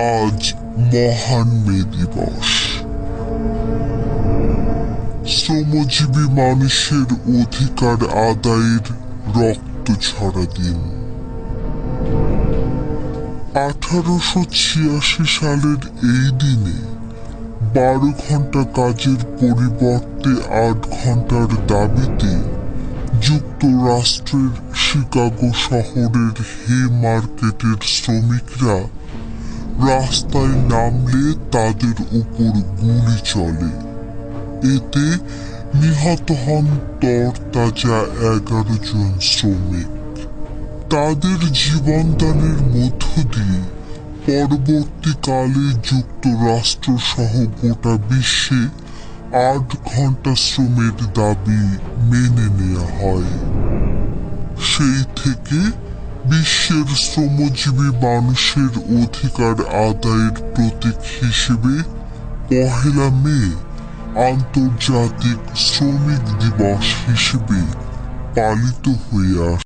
আজ মহান মে দিবস। শ্রমজীবী মানুষের অধিকার আদায়ের রক্ত ঝরা দিন। 1886 সালের এই দিনে 12 ঘন্টা কাজের পরিবর্তে 8 ঘন্টার দাবিতে যুক্তরাষ্ট্রের শিকাগো শহরের হে মার্কেটের শ্রমিকরা রাস্তায় নামলে তাদের উপর গুলি চলে। এতে নিহত হন তরতাজা 11 জন শ্রমিক। তাদের জীবনদানের মধ্য দিয়ে পরবর্তীকালে যুক্তরাষ্ট্র সহ গোটা বিশ্বে 8 ঘন্টা শ্রমের দাবি মেনে নেওয়া হয়। সেই থেকে বিশ্বের শ্রমজীবী মানুষের অধিকার আদায়ের প্রতীক হিসেবে 1 মে আন্তর্জাতিক শ্রমিক দিবস হিসেবে পালিত হয়ে আসছে।